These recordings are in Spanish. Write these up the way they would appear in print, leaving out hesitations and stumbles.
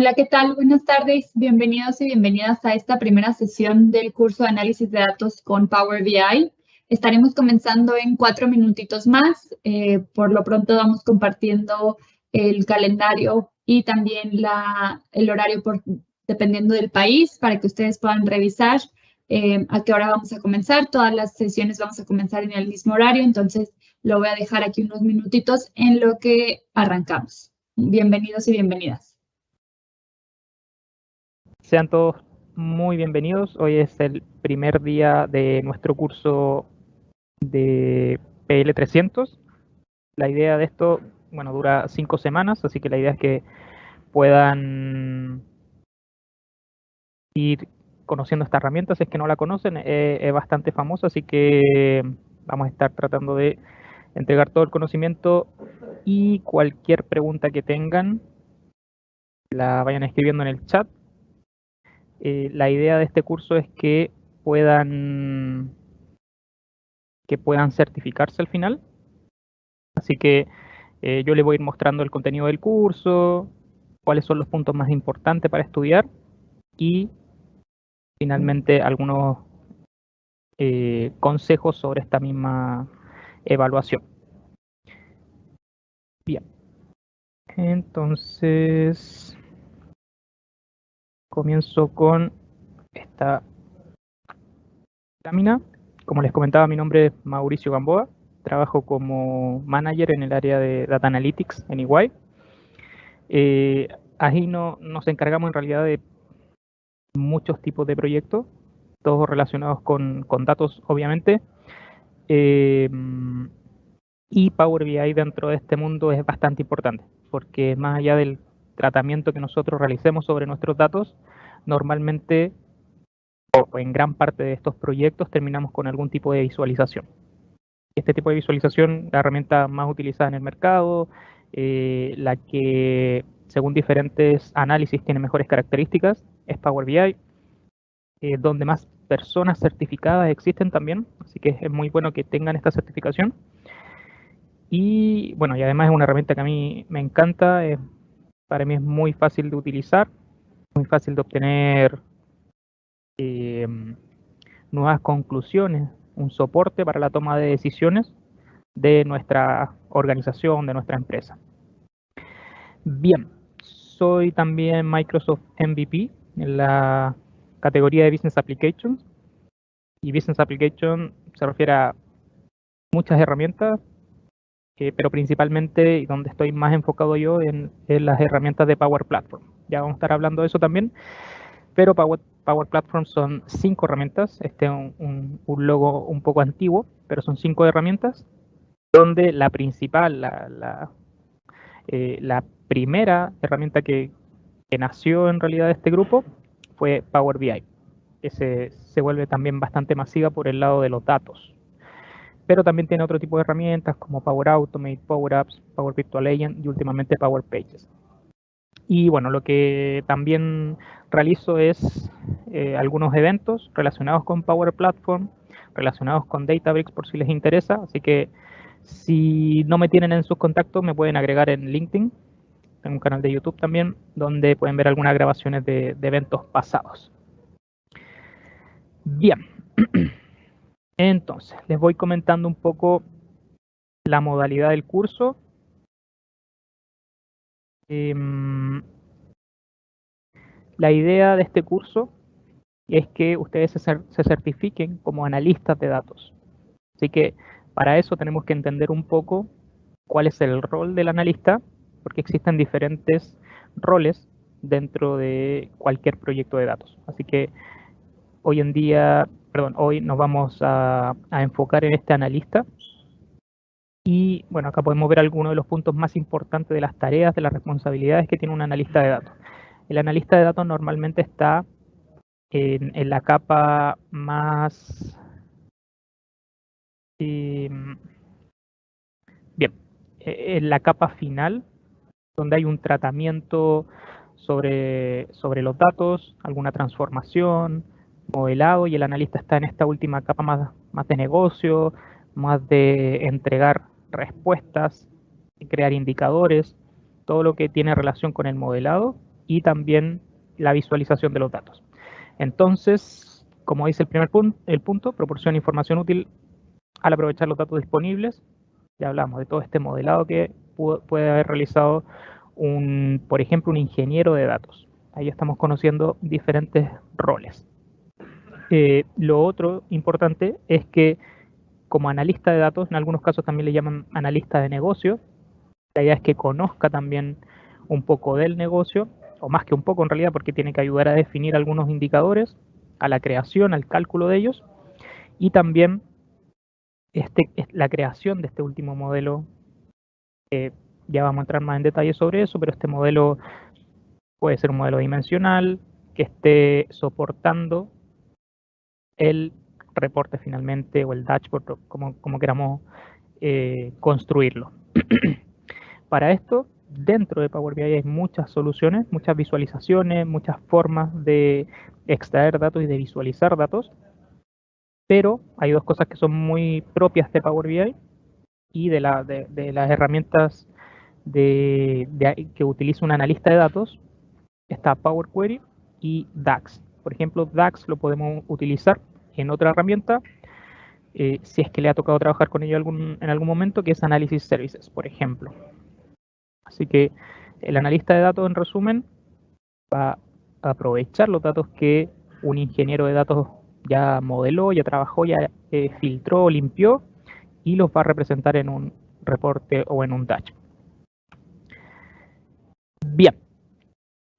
Hola, ¿qué tal? Buenas tardes. Bienvenidos y bienvenidas a esta primera sesión del curso de análisis de datos con Power BI. Estaremos comenzando en 4 minutitos más. Por lo pronto vamos compartiendo el calendario y también el horario dependiendo del país para que ustedes puedan revisar a qué hora vamos a comenzar. Todas las sesiones vamos a comenzar en el mismo horario, entonces lo voy a dejar aquí unos minutitos en lo que arrancamos. Bienvenidos y bienvenidas. Sean todos muy bienvenidos. Hoy es el primer día de nuestro curso de PL300. La idea de esto, bueno, dura 5 semanas, así que la idea es que puedan ir conociendo esta herramienta. Si es que no la conocen, es bastante famosa, así que vamos a estar tratando de entregar todo el conocimiento y cualquier pregunta que tengan la vayan escribiendo en el chat. La idea de este curso es que puedan certificarse al final. Así que yo les voy a ir mostrando el contenido del curso, cuáles son los puntos más importantes para estudiar y finalmente algunos consejos sobre esta misma evaluación. Bien, entonces comienzo con esta lámina. Como les comentaba, mi nombre es Mauricio Gamboa. Trabajo como manager en el área de Data Analytics en EY. Ahí nos encargamos en realidad de muchos tipos de proyectos, todos relacionados con datos, obviamente. Y Power BI dentro de este mundo es bastante importante, porque más allá del tratamiento que nosotros realicemos sobre nuestros datos, normalmente o en gran parte de estos proyectos terminamos con algún tipo de visualización. Este tipo de visualización, la herramienta más utilizada en el mercado, la que según diferentes análisis tiene mejores características, es Power BI, donde más personas certificadas existen también, así que es muy bueno que tengan esta certificación. Y bueno, y además es una herramienta que a mí me encanta, para mí es muy fácil de utilizar, muy fácil de obtener nuevas conclusiones, un soporte para la toma de decisiones de nuestra organización, de nuestra empresa. Bien, soy también Microsoft MVP en la categoría de Business Applications. Y Business Application se refiere a muchas herramientas, pero principalmente, y donde estoy más enfocado yo, en las herramientas de Power Platform. Ya vamos a estar hablando de eso también, pero Power Platform son 5 herramientas. Este es un logo un poco antiguo, pero son 5 herramientas, donde la principal, la primera herramienta que nació en realidad de este grupo fue Power BI, que se vuelve también bastante masiva por el lado de los datos. Pero también tiene otro tipo de herramientas como Power Automate, Power Apps, Power Virtual Agent y últimamente Power Pages. Y bueno, lo que también realizo es algunos eventos relacionados con Power Platform, relacionados con Databricks por si les interesa. Así que si no me tienen en sus contactos, me pueden agregar en LinkedIn. Tengo un canal de YouTube también, donde pueden ver algunas grabaciones de eventos pasados. Bien, entonces les voy comentando un poco la modalidad del curso. La idea de este curso es que ustedes se certifiquen como analistas de datos. Así que para eso tenemos que entender un poco cuál es el rol del analista, porque existen diferentes roles dentro de cualquier proyecto de datos. Así que hoy nos vamos a enfocar en este analista. Y bueno, acá podemos ver algunos de los puntos más importantes de las tareas, de las responsabilidades que tiene un analista de datos. El analista de datos normalmente está en la capa más... bien, en la capa final, donde hay un tratamiento sobre los datos, alguna transformación, modelado, y el analista está en esta última capa más de negocio, más de entregar respuestas, crear indicadores, todo lo que tiene relación con el modelado y también la visualización de los datos. Entonces, como dice el punto, proporciona información útil al aprovechar los datos disponibles. Ya hablamos de todo este modelado que puede haber realizado, por ejemplo, un ingeniero de datos. Ahí estamos conociendo diferentes roles. Lo otro importante es que como analista de datos, en algunos casos también le llaman analista de negocio, la idea es que conozca también un poco del negocio, o más que un poco en realidad, porque tiene que ayudar a definir algunos indicadores, a la creación, al cálculo de ellos, y también la creación de este último modelo. Ya vamos a entrar más en detalle sobre eso, pero este modelo puede ser un modelo dimensional que esté soportando el reporte finalmente, o el dashboard, como queramos construirlo. Para esto, dentro de Power BI hay muchas soluciones, muchas visualizaciones, muchas formas de extraer datos y de visualizar datos, pero hay dos cosas que son muy propias de Power BI y de las herramientas que utiliza un analista de datos. Está Power Query y DAX. Por ejemplo, DAX lo podemos utilizar en otra herramienta, si es que le ha tocado trabajar con ello en algún momento, que es Analysis Services, por ejemplo. Así que el analista de datos, en resumen, va a aprovechar los datos que un ingeniero de datos ya modeló, ya trabajó, ya filtró, limpió, y los va a representar en un reporte o en un dashboard. Bien,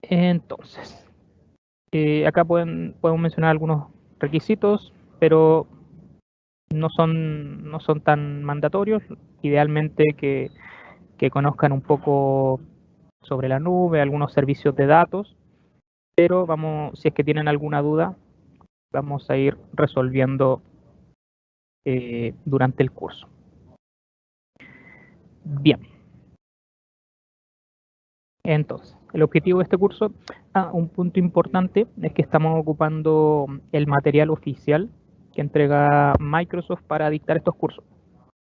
entonces, acá podemos mencionar algunos requisitos, pero no son tan mandatorios. Idealmente que conozcan un poco sobre la nube, algunos servicios de datos, pero si es que tienen alguna duda, vamos a ir resolviendo durante el curso. Bien. Entonces, el objetivo de este curso, un punto importante, es que estamos ocupando el material oficial que entrega Microsoft para dictar estos cursos.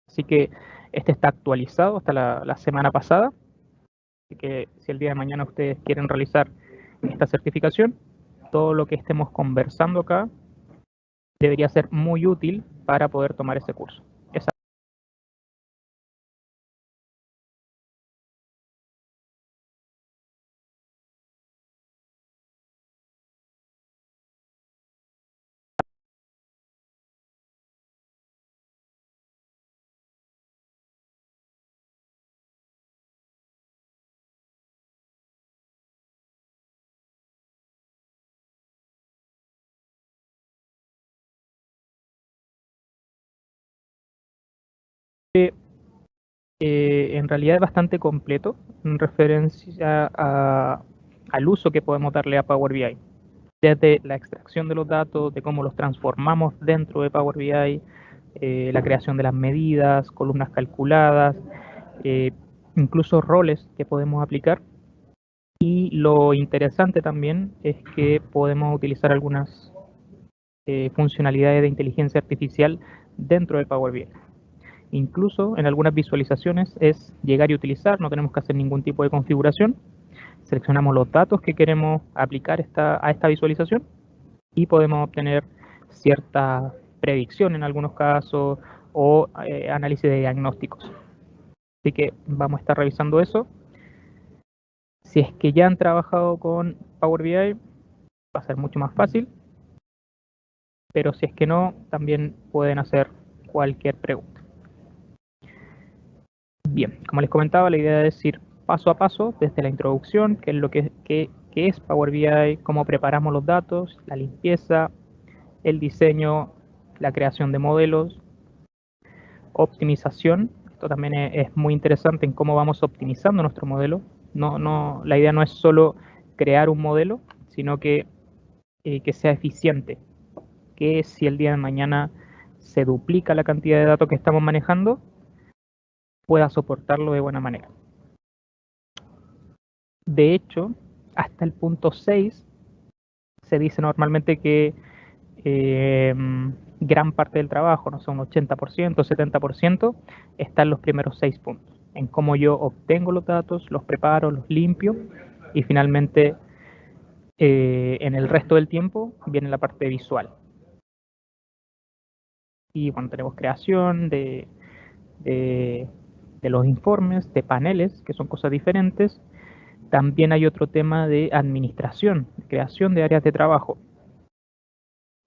Así que este está actualizado hasta la semana pasada. Así que si el día de mañana ustedes quieren realizar esta certificación, todo lo que estemos conversando acá debería ser muy útil para poder tomar ese curso. En realidad es bastante completo en referencia al uso que podemos darle a Power BI. Desde la extracción de los datos, de cómo los transformamos dentro de Power BI, la creación de las medidas, columnas calculadas, incluso roles que podemos aplicar. Y lo interesante también es que podemos utilizar algunas funcionalidades de inteligencia artificial dentro de Power BI. Incluso en algunas visualizaciones es llegar y utilizar, no tenemos que hacer ningún tipo de configuración. Seleccionamos los datos que queremos aplicar a esta visualización y podemos obtener cierta predicción en algunos casos o análisis de diagnósticos. Así que vamos a estar revisando eso. Si es que ya han trabajado con Power BI, va a ser mucho más fácil. Pero si es que no, también pueden hacer cualquier pregunta. Bien, como les comentaba, la idea es ir paso a paso desde la introducción, qué es lo que es Power BI, cómo preparamos los datos, la limpieza, el diseño, la creación de modelos, optimización. Esto también es muy interesante en cómo vamos optimizando nuestro modelo. La idea no es solo crear un modelo, sino que sea eficiente, que si el día de mañana se duplica la cantidad de datos que estamos manejando, pueda soportarlo de buena manera. De hecho, hasta el punto 6 se dice normalmente que gran parte del trabajo, no sé, un 80%, 70%, está en los primeros 6 puntos, en cómo yo obtengo los datos, los preparo, los limpio y finalmente En el resto del tiempo viene la parte visual. Y bueno, tenemos creación de los informes, de paneles, que son cosas diferentes. También hay otro tema de administración, creación de áreas de trabajo,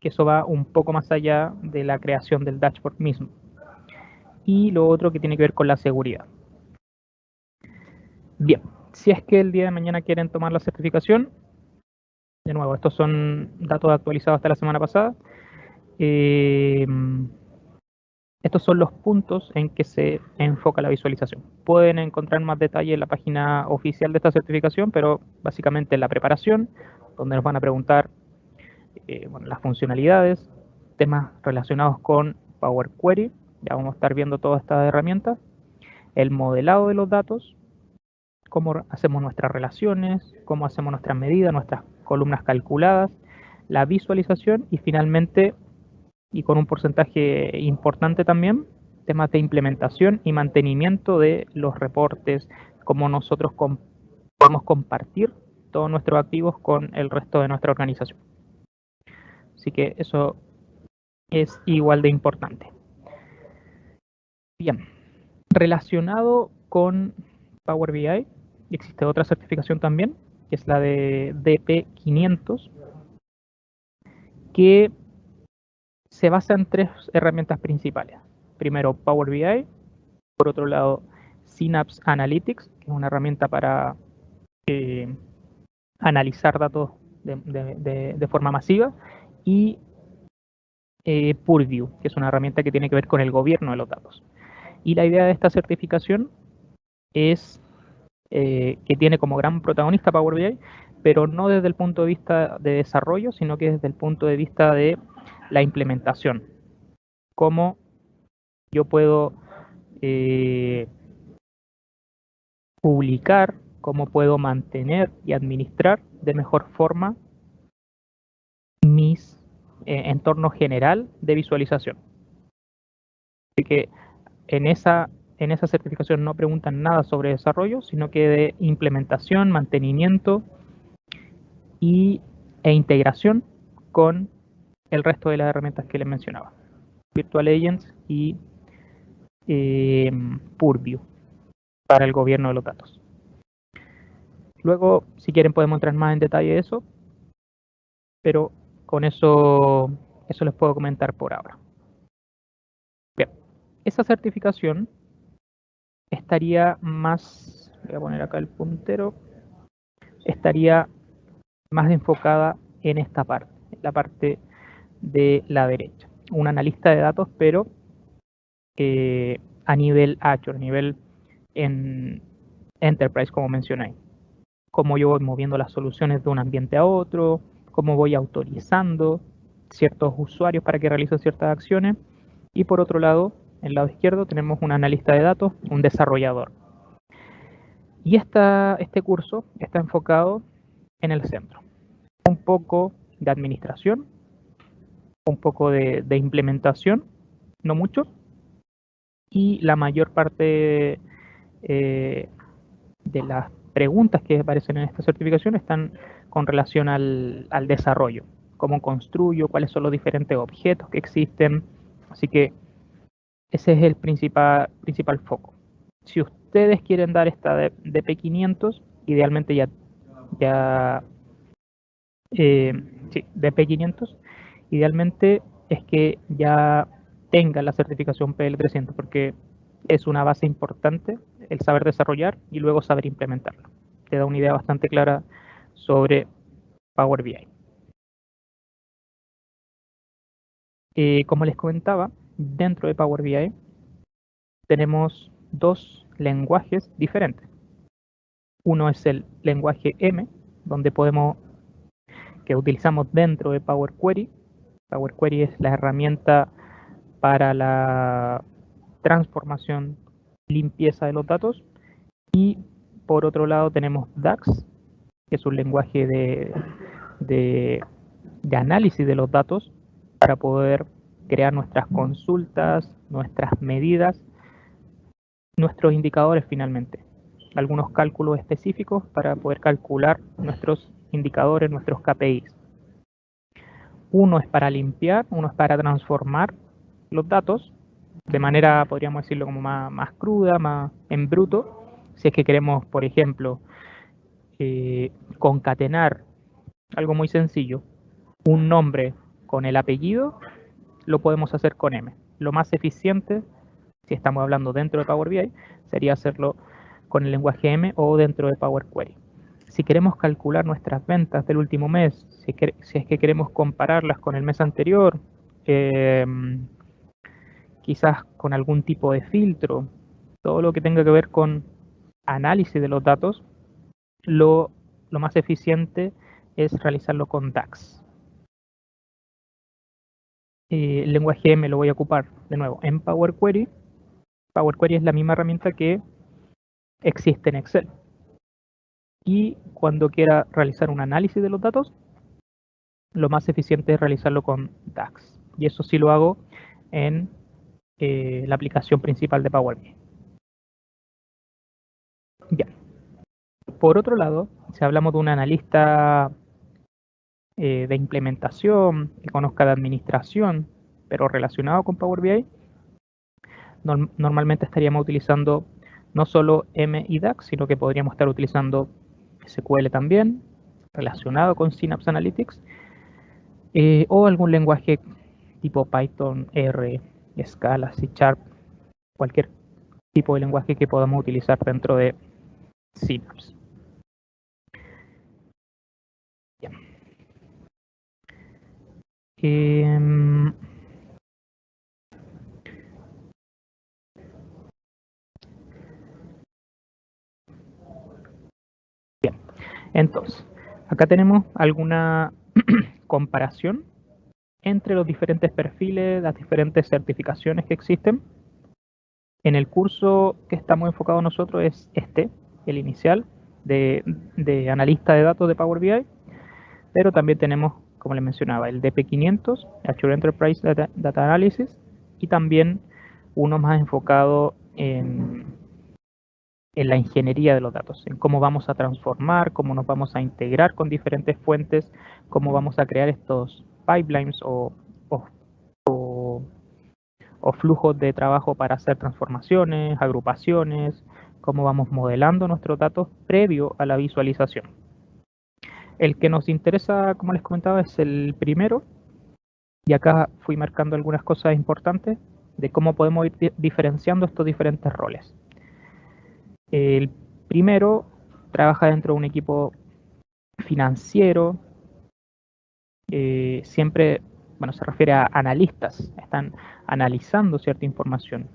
que eso va un poco más allá de la creación del dashboard mismo. Y lo otro que tiene que ver con la seguridad. Bien, si es que el día de mañana quieren tomar la certificación, de nuevo, estos son datos actualizados hasta la semana pasada. Estos son los puntos en que se enfoca la visualización. Pueden encontrar más detalle en la página oficial de esta certificación, pero básicamente en la preparación, donde nos van a preguntar bueno, las funcionalidades, temas relacionados con Power Query, ya vamos a estar viendo todas estas herramientas, el modelado de los datos, cómo hacemos nuestras relaciones, cómo hacemos nuestras medidas, nuestras columnas calculadas, la visualización y finalmente, y con un porcentaje importante también, temas de implementación y mantenimiento de los reportes, cómo nosotros podemos compartir todos nuestros activos con el resto de nuestra organización. Así que eso es igual de importante. Bien, relacionado con Power BI, existe otra certificación también, que es la de DP500, que se basa en tres herramientas principales. Primero, Power BI, por otro lado, Synapse Analytics, que es una herramienta para analizar datos de forma masiva, y Purview, que es una herramienta que tiene que ver con el gobierno de los datos. Y la idea de esta certificación es que tiene como gran protagonista Power BI, pero no desde el punto de vista de desarrollo, sino que desde el punto de vista de la implementación. Cómo yo puedo publicar, cómo puedo mantener y administrar de mejor forma mis entorno general de visualización. Así que en esa certificación no preguntan nada sobre desarrollo, sino que de implementación, mantenimiento e integración con el resto de las herramientas que les mencionaba. Virtual Agents y Purview para el gobierno de los datos. Luego, si quieren, podemos entrar más en detalle de eso, pero con eso les puedo comentar por ahora. Bien, esa certificación estaría más, voy a poner acá el puntero, estaría más enfocada en esta parte, en la parte de la derecha. Un analista de datos, pero a nivel Azure, a nivel en Enterprise, como mencioné. Cómo yo voy moviendo las soluciones de un ambiente a otro, cómo voy autorizando ciertos usuarios para que realicen ciertas acciones. Y por otro lado, en el lado izquierdo tenemos un analista de datos, un desarrollador. Y este curso está enfocado en el centro. Un poco de administración, un poco de implementación, no mucho, y la mayor parte de las preguntas que aparecen en esta certificación están con relación al desarrollo, cómo construyo, cuáles son los diferentes objetos que existen, así que ese es el principal foco. Si ustedes quieren dar esta de DP500, idealmente sí, DP500, idealmente es que ya tenga la certificación PL300, porque es una base importante el saber desarrollar y luego saber implementarlo. Te da una idea bastante clara sobre Power BI. Como les comentaba, dentro de Power BI tenemos dos lenguajes diferentes. Uno es el lenguaje M, que utilizamos dentro de Power Query. Power Query es la herramienta para la transformación, limpieza de los datos. Y por otro lado tenemos DAX, que es un lenguaje de análisis de los datos para poder crear nuestras consultas, nuestras medidas, nuestros indicadores finalmente. Algunos cálculos específicos para poder calcular nuestros indicadores, nuestros KPIs. Uno es para limpiar, uno es para transformar los datos de manera, podríamos decirlo, como más cruda, más en bruto. Si es que queremos, por ejemplo, concatenar algo muy sencillo, un nombre con el apellido, lo podemos hacer con M. Lo más eficiente, si estamos hablando dentro de Power BI, sería hacerlo con el lenguaje M o dentro de Power Query. Si queremos calcular nuestras ventas del último mes, si es que queremos compararlas con el mes anterior, quizás con algún tipo de filtro, todo lo que tenga que ver con análisis de los datos, lo más eficiente es realizarlo con DAX. El lenguaje M lo voy a ocupar de nuevo en Power Query. Power Query es la misma herramienta que existe en Excel. Y cuando quiera realizar un análisis de los datos, lo más eficiente es realizarlo con DAX. Y eso sí lo hago en la aplicación principal de Power BI. Ya. Por otro lado, si hablamos de un analista de implementación, que conozca de administración, pero relacionado con Power BI, normalmente estaríamos utilizando no solo M y DAX, sino que podríamos estar utilizando SQL también, relacionado con Synapse Analytics, o algún lenguaje tipo Python, R, Scala, C#, cualquier tipo de lenguaje que podamos utilizar dentro de Synapse. Bien. Bien, entonces, acá tenemos alguna comparación entre los diferentes perfiles, las diferentes certificaciones que existen. En el curso que estamos enfocados nosotros es el inicial de analista de datos de Power BI, pero también tenemos, como les mencionaba, el DP500, Azure Enterprise Data Analysis, y también uno más enfocado en la ingeniería de los datos, en cómo vamos a transformar, cómo nos vamos a integrar con diferentes fuentes, cómo vamos a crear estos pipelines o flujos de trabajo para hacer transformaciones, agrupaciones, cómo vamos modelando nuestros datos previo a la visualización. El que nos interesa, como les comentaba, es el primero, y acá fui marcando algunas cosas importantes de cómo podemos ir diferenciando estos diferentes roles. El primero trabaja dentro de un equipo financiero, siempre, bueno, se refiere a analistas, están analizando cierta información.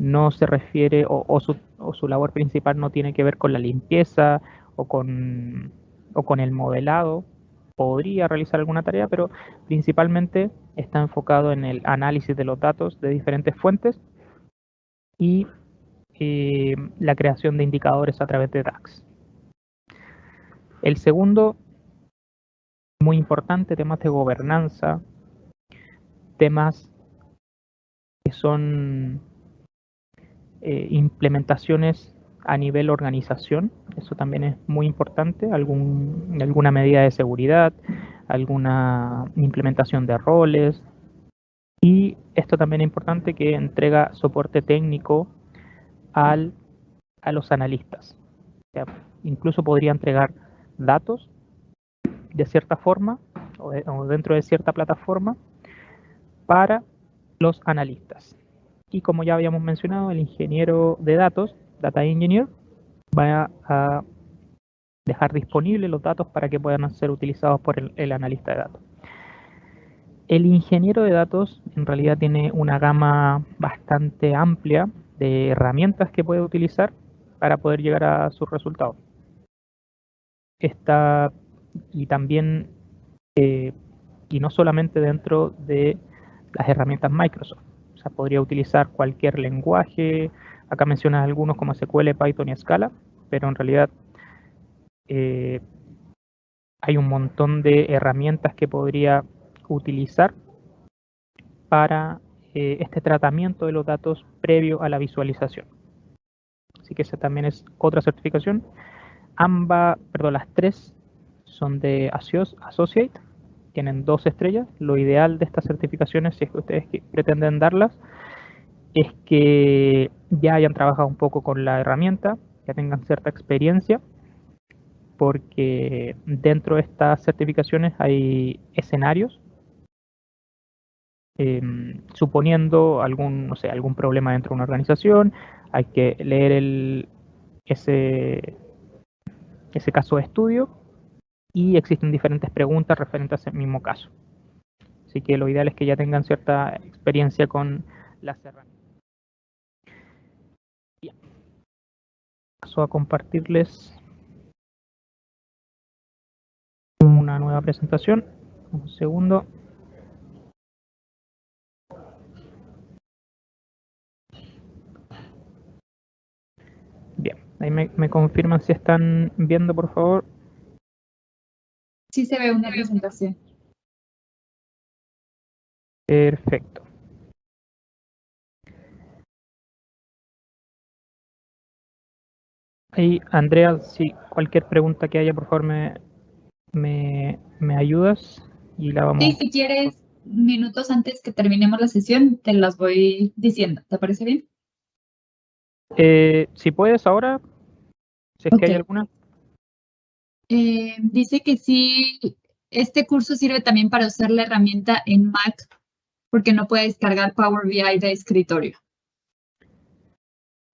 No se refiere, o su labor principal no tiene que ver con la limpieza o con el modelado. Podría realizar alguna tarea, pero principalmente está enfocado en el análisis de los datos de diferentes fuentes y la creación de indicadores a través de DAX. El segundo, muy importante, temas de gobernanza, temas que son implementaciones a nivel organización, eso también es muy importante, alguna medida de seguridad, alguna implementación de roles, y esto también es importante, que entrega soporte técnico a los analistas. O sea, incluso podría entregar datos de cierta forma o dentro de cierta plataforma para los analistas. Y como ya habíamos mencionado, el ingeniero de datos, Data Engineer, va a dejar disponibles los datos para que puedan ser utilizados por el analista de datos. El ingeniero de datos en realidad tiene una gama bastante amplia de herramientas que puede utilizar para poder llegar a sus resultados. Y también, y no solamente dentro de las herramientas Microsoft. O sea, podría utilizar cualquier lenguaje. Acá mencionas algunos como SQL, Python y Scala, pero en realidad hay un montón de herramientas que podría utilizar para este tratamiento de los datos previo a la visualización. Así que esa también es otra certificación. Las tres son de Associate, tienen 2 estrellas. Lo ideal de estas certificaciones, si es que ustedes pretenden darlas, es que ya hayan trabajado un poco con la herramienta, ya tengan cierta experiencia, porque dentro de estas certificaciones hay escenarios, suponiendo algún, no sé, algún problema dentro de una organización, hay que leer ese caso de estudio y existen diferentes preguntas referentes a ese mismo caso. Así que lo ideal es que ya tengan cierta experiencia con las herramientas. Bien. Paso a compartirles una nueva presentación. Un segundo. Bien, ahí me confirman si están viendo, por favor. Sí se ve una presentación. Perfecto. Ahí, Andrea, si cualquier pregunta que haya, por favor, me ayudas y la vamos. Sí, si quieres, minutos antes que terminemos la sesión, te las voy diciendo. ¿Te parece bien? Si puedes ahora, si es que hay alguna. Dice que sí, este curso sirve también para usar la herramienta en Mac porque no puede descargar Power BI de escritorio.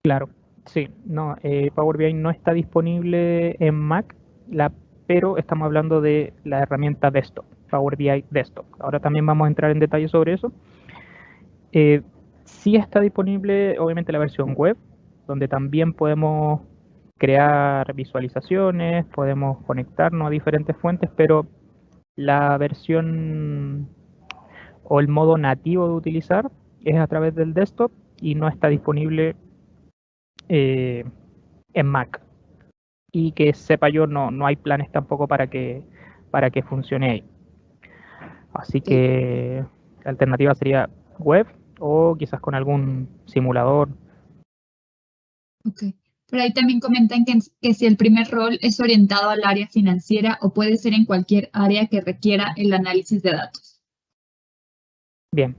Claro, sí, no, Power BI no está disponible en Mac, pero estamos hablando de la herramienta Desktop, Power BI Desktop. Ahora también vamos a entrar en detalle sobre eso. Sí está disponible, obviamente, la versión web, donde también podemos crear visualizaciones, podemos conectarnos a diferentes fuentes, pero la versión o el modo nativo de utilizar es a través del desktop y no está disponible en Mac. Y que sepa yo, no hay planes tampoco para que funcione ahí. Así que la alternativa sería web o quizás con algún simulador. Ok. Pero ahí también comentan que si el primer rol es orientado al área financiera o puede ser en cualquier área que requiera el análisis de datos. Bien.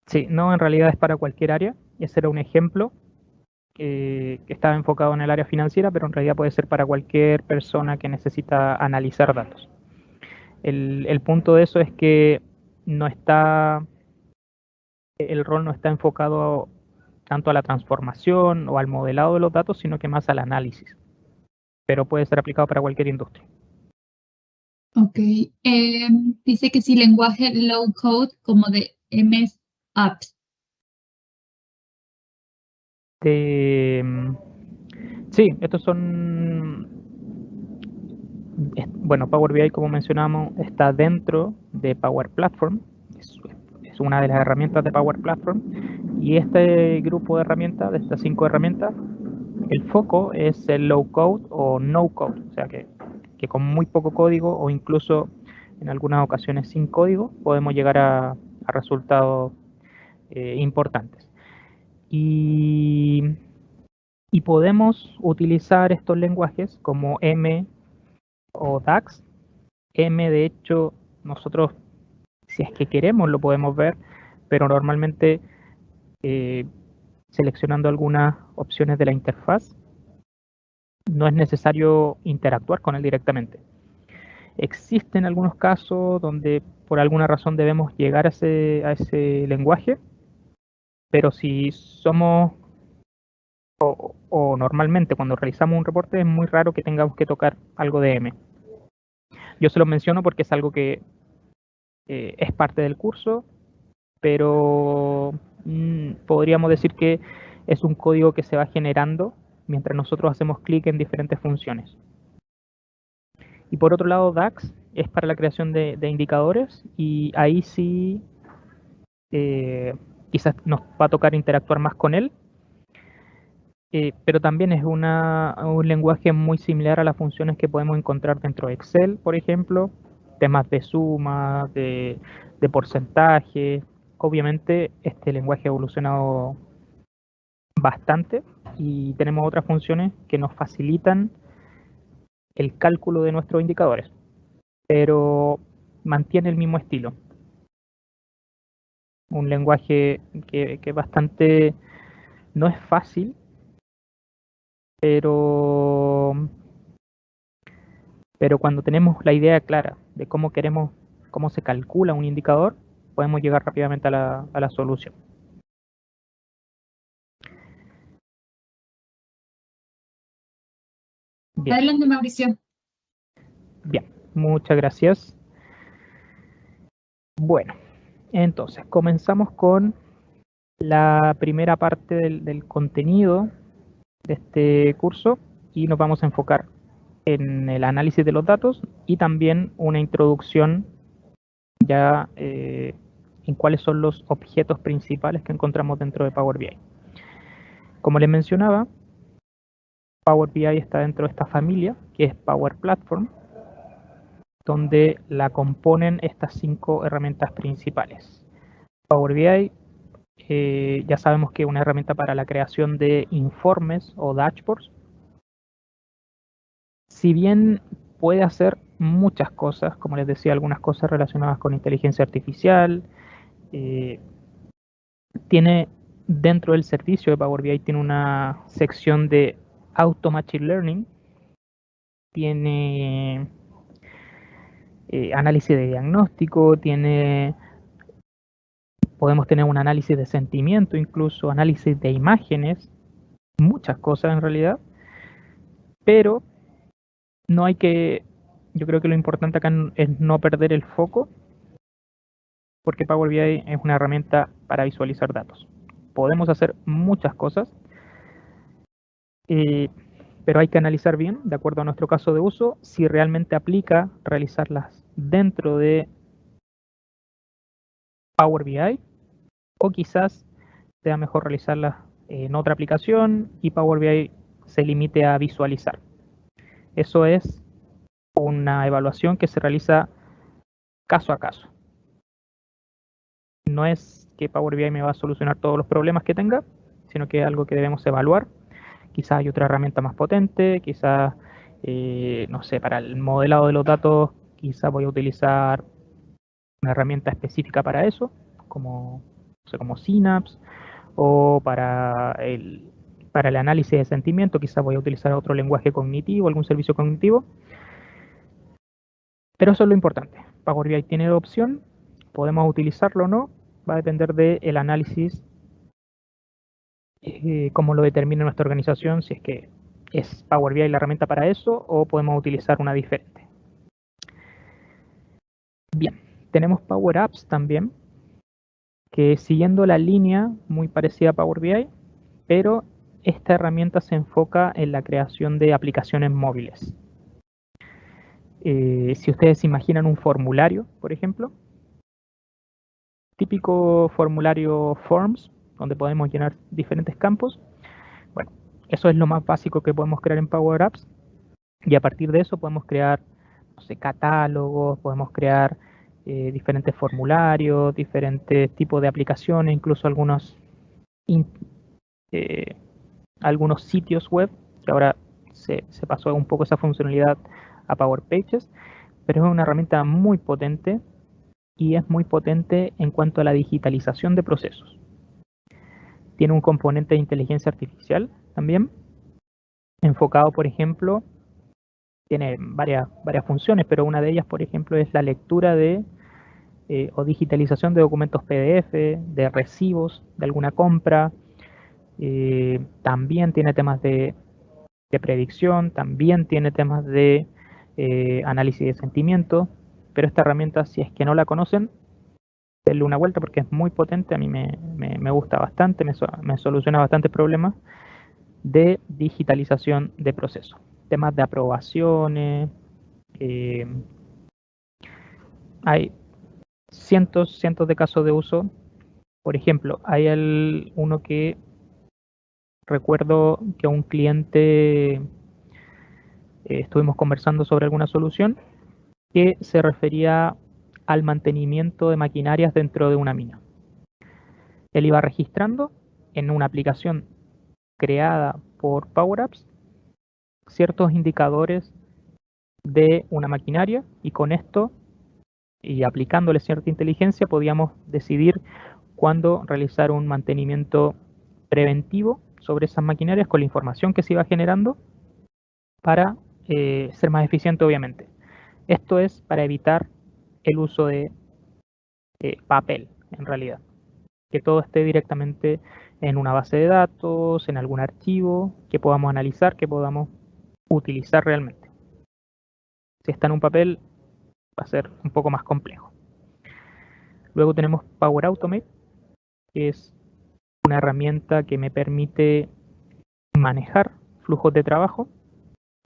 Sí, no, en realidad es para cualquier área. Ese era un ejemplo que estaba enfocado en el área financiera, pero en realidad puede ser para cualquier persona que necesita analizar datos. El punto de eso es que el rol no está enfocado tanto a la transformación o al modelado de los datos, sino que más al análisis. Pero puede ser aplicado para cualquier industria. Ok. Dice que si lenguaje low code como de MS Apps. Sí, estos son. Bueno, Power BI, como mencionamos, está dentro de Power Platform. Es una de las herramientas de Power Platform. Y este grupo de herramientas, de estas 5 herramientas, el foco es el low code o no code. O sea que con muy poco código o incluso en algunas ocasiones sin código podemos llegar a resultados importantes. Y podemos utilizar estos lenguajes como M o DAX. M, de hecho, nosotros, si es que queremos, lo podemos ver, pero normalmente seleccionando algunas opciones de la interfaz, no es necesario interactuar con él directamente. Existen algunos casos donde por alguna razón debemos llegar a ese lenguaje, pero si somos o normalmente cuando realizamos un reporte es muy raro que tengamos que tocar algo de M. Yo se lo menciono porque es algo que es parte del curso, pero podríamos decir que es un código que se va generando mientras nosotros hacemos clic en diferentes funciones. Y por otro lado, DAX es para la creación de indicadores y ahí sí quizás nos va a tocar interactuar más con él, pero también es un lenguaje muy similar a las funciones que podemos encontrar dentro de Excel, por ejemplo, temas de suma, de porcentaje. Obviamente este lenguaje ha evolucionado bastante y tenemos otras funciones que nos facilitan el cálculo de nuestros indicadores, pero mantiene el mismo estilo. Un lenguaje que bastante, no es fácil, pero cuando tenemos la idea clara de cómo se calcula un indicador, podemos llegar rápidamente a la solución. Bien. Adelante, Mauricio. Bien, muchas gracias. Bueno, entonces comenzamos con la primera parte del contenido de este curso y nos vamos a enfocar en el análisis de los datos y también una introducción ya en cuáles son los objetos principales que encontramos dentro de Power BI. Como les mencionaba, Power BI está dentro de esta familia que es Power Platform, donde la componen estas 5 herramientas principales. Power BI, ya sabemos que es una herramienta para la creación de informes o dashboards. Si bien puede hacer muchas cosas, como les decía, algunas cosas relacionadas con inteligencia artificial, tiene dentro del servicio de Power BI tiene una sección de Auto Machine Learning, tiene análisis de diagnóstico, podemos tener un análisis de sentimiento, incluso análisis de imágenes, muchas cosas en realidad, pero yo creo que lo importante acá es no perder el foco, porque Power BI es una herramienta para visualizar datos. Podemos hacer muchas cosas, pero hay que analizar bien, de acuerdo a nuestro caso de uso, si realmente aplica realizarlas dentro de Power BI o quizás sea mejor realizarlas en otra aplicación y Power BI se limite a visualizar. Eso es una evaluación que se realiza caso a caso. No es que Power BI me va a solucionar todos los problemas que tenga, sino que es algo que debemos evaluar. Quizás hay otra herramienta más potente, quizás, no sé, para el modelado de los datos, quizás voy a utilizar una herramienta específica para eso, como Synapse, o para el análisis de sentimiento, quizás voy a utilizar otro lenguaje cognitivo, algún servicio cognitivo. Pero eso es lo importante. Power BI tiene opción, podemos utilizarlo o no, va a depender del análisis, cómo lo determina nuestra organización, si es que es Power BI la herramienta para eso o podemos utilizar una diferente. Bien, tenemos Power Apps también, que siguiendo la línea muy parecida a Power BI, pero esta herramienta se enfoca en la creación de aplicaciones móviles. Si ustedes se imaginan un formulario, por ejemplo, típico formulario Forms, donde podemos llenar diferentes campos, bueno, eso es lo más básico que podemos crear en Power Apps, y a partir de eso podemos crear, no sé, catálogos, podemos crear diferentes formularios, diferentes tipos de aplicaciones, incluso algunos sitios web, que ahora se pasó un poco esa funcionalidad a Power Pages, pero es una herramienta muy potente y es muy potente en cuanto a la digitalización de procesos. Tiene un componente de inteligencia artificial también, enfocado, por ejemplo, tiene varias funciones, pero una de ellas, por ejemplo, es la lectura o digitalización de documentos PDF, de recibos de alguna compra. También tiene temas de predicción, también tiene temas de análisis de sentimiento, pero esta herramienta, si es que no la conocen, denle una vuelta porque es muy potente, a mí me gusta bastante, me soluciona bastantes problemas de digitalización de procesos, temas de aprobaciones, hay cientos de casos de uso. Por ejemplo, hay uno que recuerdo que un cliente estuvimos conversando sobre alguna solución que se refería al mantenimiento de maquinarias dentro de una mina. Él iba registrando en una aplicación creada por Power Apps ciertos indicadores de una maquinaria, y con esto y aplicándole cierta inteligencia podíamos decidir cuándo realizar un mantenimiento preventivo sobre esas maquinarias con la información que se iba generando para ser más eficiente, obviamente. Esto es para evitar el uso de papel, en realidad. Que todo esté directamente en una base de datos, en algún archivo, que podamos analizar, que podamos utilizar realmente. Si está en un papel, va a ser un poco más complejo. Luego tenemos Power Automate, que es una herramienta que me permite manejar flujos de trabajo.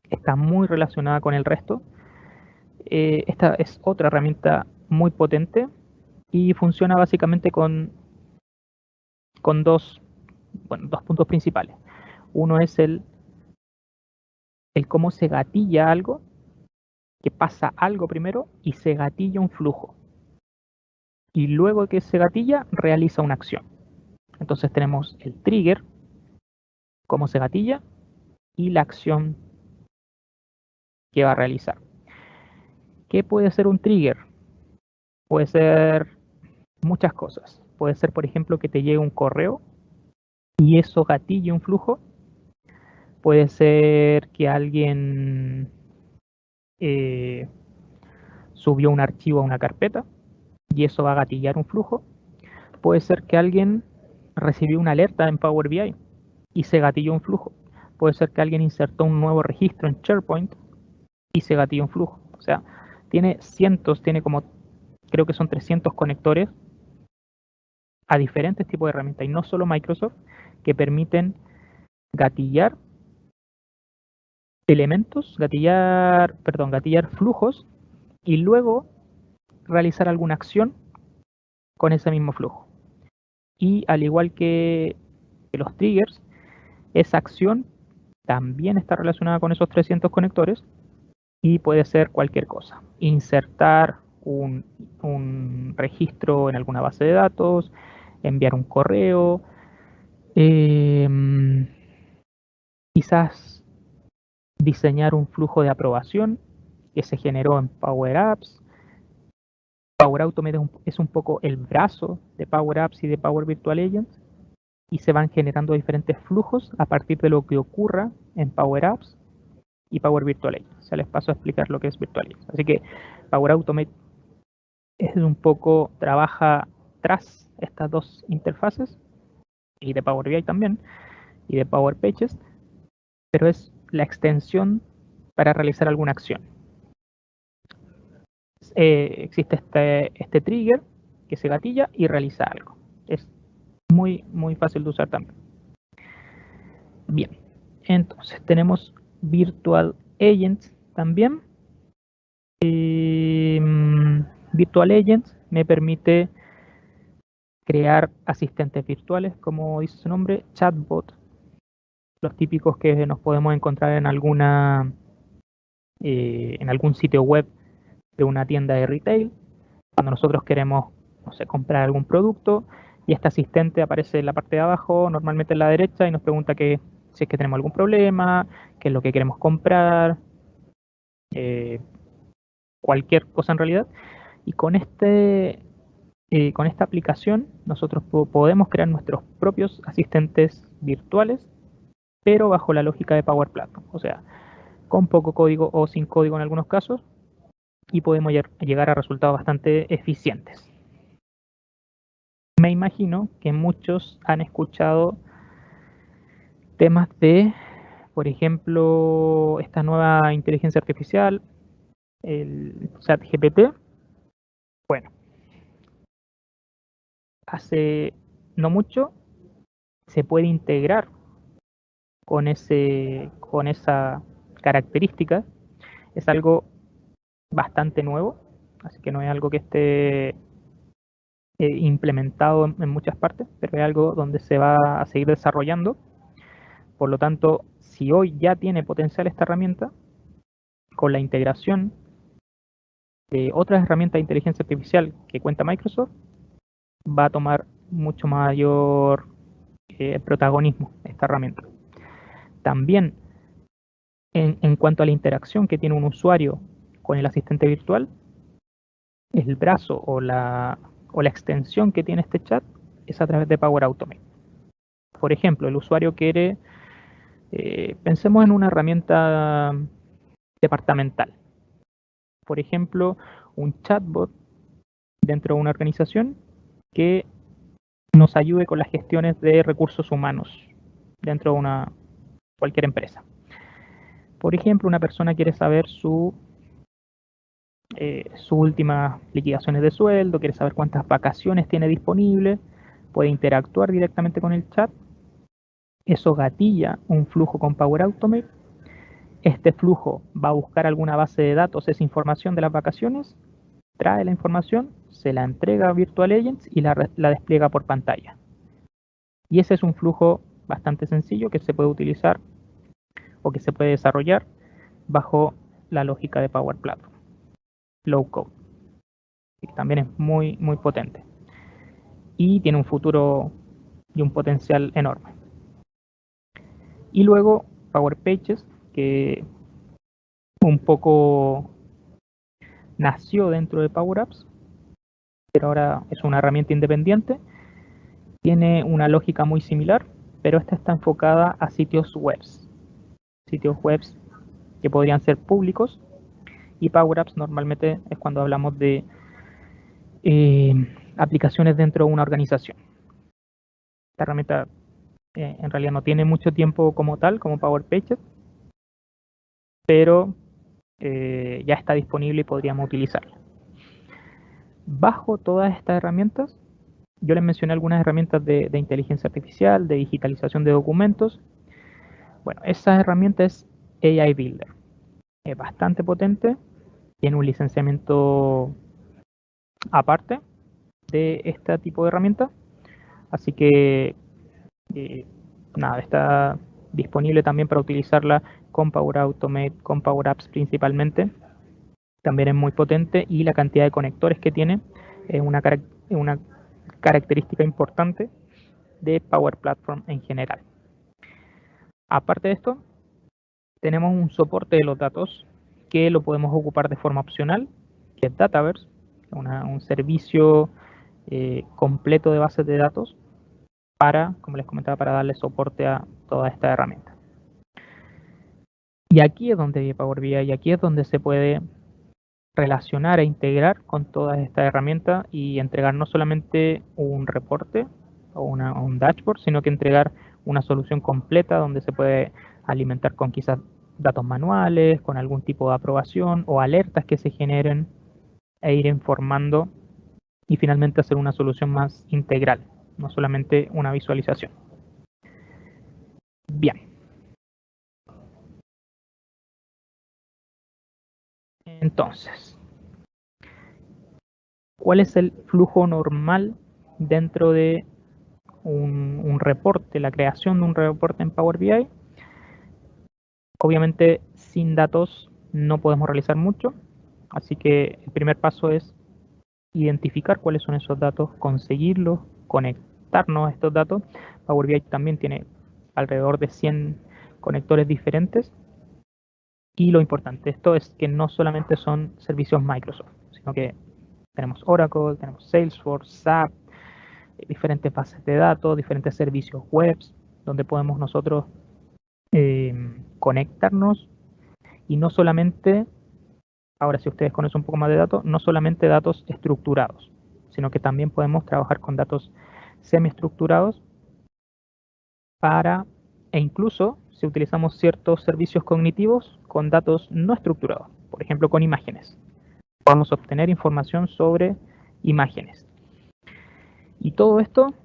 Está muy relacionada con el resto. Esta es otra herramienta muy potente y funciona básicamente con dos puntos principales. Uno es el cómo se gatilla algo, que pasa algo primero y se gatilla un flujo. Y luego que se gatilla, realiza una acción. Entonces tenemos el trigger, cómo se gatilla, y la acción que va a realizar. ¿Qué puede ser un trigger? Puede ser muchas cosas. Puede ser, por ejemplo, que te llegue un correo y eso gatille un flujo. Puede ser que alguien subió un archivo a una carpeta y eso va a gatillar un flujo. Puede ser que alguien recibió una alerta en Power BI y se gatilló un flujo. Puede ser que alguien insertó un nuevo registro en SharePoint y se gatilló un flujo. O sea, tiene cientos, tiene como, creo que son 300 conectores a diferentes tipos de herramientas, y no solo Microsoft, que permiten gatillar elementos, gatillar flujos y luego realizar alguna acción con ese mismo flujo. Y al igual que los triggers, esa acción también está relacionada con esos 300 conectores y puede ser cualquier cosa. Insertar un registro en alguna base de datos, enviar un correo, quizás diseñar un flujo de aprobación que se generó en Power Apps. Power Automate es un poco el brazo de Power Apps y de Power Virtual Agents, y se van generando diferentes flujos a partir de lo que ocurra en Power Apps y Power Virtual Agents. Se les paso a explicar lo que es Virtual Agents. Así que Power Automate es un poco, trabaja tras estas dos interfaces, y de Power BI también, y de Power Pages, pero es la extensión para realizar alguna acción. Existe este trigger que se gatilla y realiza algo. Es muy, muy fácil de usar también. Bien, entonces tenemos Virtual Agents también. Virtual Agents me permite crear asistentes virtuales, como dice su nombre, chatbot, los típicos que nos podemos encontrar en algún sitio web de una tienda de retail, cuando nosotros queremos, no sé, comprar algún producto, y este asistente aparece en la parte de abajo, normalmente en la derecha, y nos pregunta si es que tenemos algún problema, qué es lo que queremos comprar, cualquier cosa en realidad. Y con esta aplicación nosotros podemos crear nuestros propios asistentes virtuales, pero bajo la lógica de Power Platform, o sea, con poco código o sin código en algunos casos, y podemos llegar a resultados bastante eficientes. Me imagino que muchos han escuchado temas de, por ejemplo, esta nueva inteligencia artificial, el ChatGPT. Bueno, hace no mucho se puede integrar con esa característica. Es algo bastante nuevo, así que no es algo que esté implementado en muchas partes, pero es algo donde se va a seguir desarrollando. Por lo tanto, si hoy ya tiene potencial esta herramienta, con la integración de otras herramientas de inteligencia artificial que cuenta Microsoft, va a tomar mucho mayor protagonismo esta herramienta. También, en cuanto a la interacción que tiene un usuario con el asistente virtual, el brazo o la extensión que tiene este chat es a través de Power Automate. Por ejemplo, el usuario quiere, pensemos en una herramienta departamental. Por ejemplo, un chatbot dentro de una organización que nos ayude con las gestiones de recursos humanos dentro de cualquier empresa. Por ejemplo, una persona quiere saber sus últimas liquidaciones de sueldo, quiere saber cuántas vacaciones tiene disponible, puede interactuar directamente con el chat. Eso gatilla un flujo con Power Automate. Este flujo va a buscar alguna base de datos, esa información de las vacaciones, trae la información, se la entrega a Virtual Agents y la despliega por pantalla. Y ese es un flujo bastante sencillo que se puede utilizar o que se puede desarrollar bajo la lógica de Power Platform, low code, que también es muy, muy potente y tiene un futuro y un potencial enorme. Y luego Power Pages, que un poco nació dentro de Power Apps, pero ahora es una herramienta independiente. Tiene una lógica muy similar, pero esta está enfocada a sitios web que podrían ser públicos, y Power Apps normalmente es cuando hablamos de aplicaciones dentro de una organización. Esta herramienta en realidad no tiene mucho tiempo como tal, como Power Pages, pero ya está disponible y podríamos utilizarla. Bajo todas estas herramientas, yo les mencioné algunas herramientas de inteligencia artificial, de digitalización de documentos. Bueno, esa herramienta es AI Builder. Es bastante potente, tiene un licenciamiento aparte de este tipo de herramienta, así que nada, está disponible también para utilizarla con Power Automate, con Power Apps principalmente. También es muy potente y la cantidad de conectores que tiene es una característica importante de Power Platform en general. Aparte de esto, tenemos un soporte de los datos que lo podemos ocupar de forma opcional, que es Dataverse, un servicio completo de bases de datos para, como les comentaba, para darle soporte a toda esta herramienta. Y aquí es donde viene Power BI, y aquí es donde se puede relacionar e integrar con todas estas herramientas y entregar no solamente un reporte o un dashboard, sino que entregar una solución completa donde se puede alimentar con quizás datos manuales, con algún tipo de aprobación o alertas que se generen e ir informando y finalmente hacer una solución más integral, no solamente una visualización. Bien. Entonces, ¿cuál es el flujo normal dentro de un reporte, la creación de un reporte en Power BI? Obviamente sin datos no podemos realizar mucho, así que el primer paso es identificar cuáles son esos datos, conseguirlos, conectarnos a estos datos. Power BI también tiene alrededor de 100 conectores diferentes, y lo importante de esto es que no solamente son servicios Microsoft, sino que tenemos Oracle, tenemos Salesforce, SAP, diferentes bases de datos, diferentes servicios web, donde podemos nosotros conectarnos, y no solamente, ahora si ustedes conocen un poco más de datos, no solamente datos estructurados, sino que también podemos trabajar con datos semiestructurados e incluso si utilizamos ciertos servicios cognitivos con datos no estructurados, por ejemplo con imágenes. Podemos obtener información sobre imágenes. Y todo esto,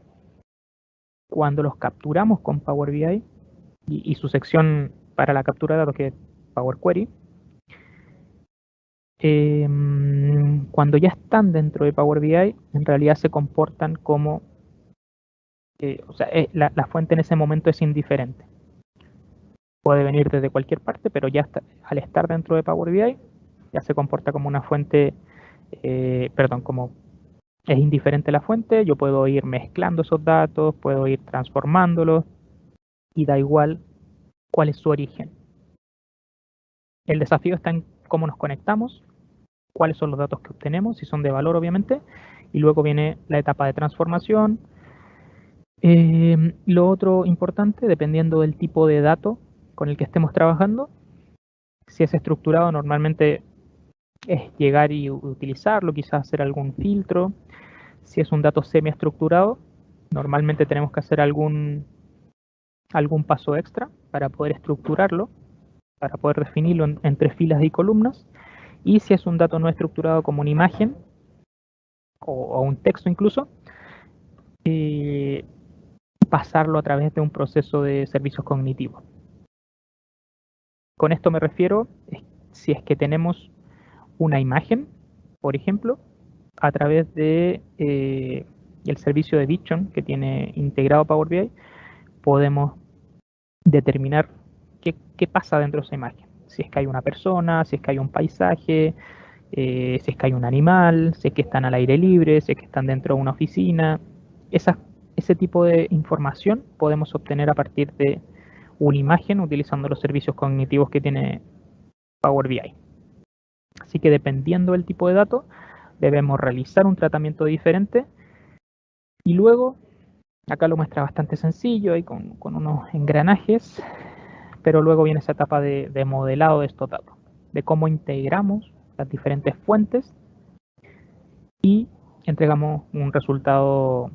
cuando los capturamos con Power BI y su sección para la captura de datos, que es Power Query, cuando ya están dentro de Power BI, en realidad se comportan como, la fuente en ese momento es indiferente. Puede venir desde cualquier parte, pero ya al estar dentro de Power BI, ya se comporta como una fuente, como es indiferente la fuente, yo puedo ir mezclando esos datos, puedo ir transformándolos, y da igual cuál es su origen. El desafío está en cómo nos conectamos, cuáles son los datos que obtenemos, si son de valor obviamente, y luego viene la etapa de transformación. Lo otro importante, dependiendo del tipo de dato con el que estemos trabajando, si es estructurado normalmente es llegar y utilizarlo, quizás hacer algún filtro. Si es un dato semiestructurado, normalmente tenemos que hacer algún paso extra para poder estructurarlo, para poder definirlo entre filas y columnas. Y si es un dato no estructurado como una imagen o un texto incluso, pasarlo a través de un proceso de servicios cognitivos. Con esto me refiero, si es que tenemos una imagen, por ejemplo, a través de el servicio de Vision que tiene integrado Power BI, podemos determinar qué pasa dentro de esa imagen. Si es que hay una persona, si es que hay un paisaje, si es que hay un animal, si es que están al aire libre, si es que están dentro de una oficina. Ese tipo de información podemos obtener a partir de una imagen utilizando los servicios cognitivos que tiene Power BI. Así que dependiendo del tipo de dato, debemos realizar un tratamiento diferente y luego, acá lo muestra bastante sencillo y con unos engranajes, pero luego viene esa etapa de modelado de estos datos, de cómo integramos las diferentes fuentes y entregamos un resultado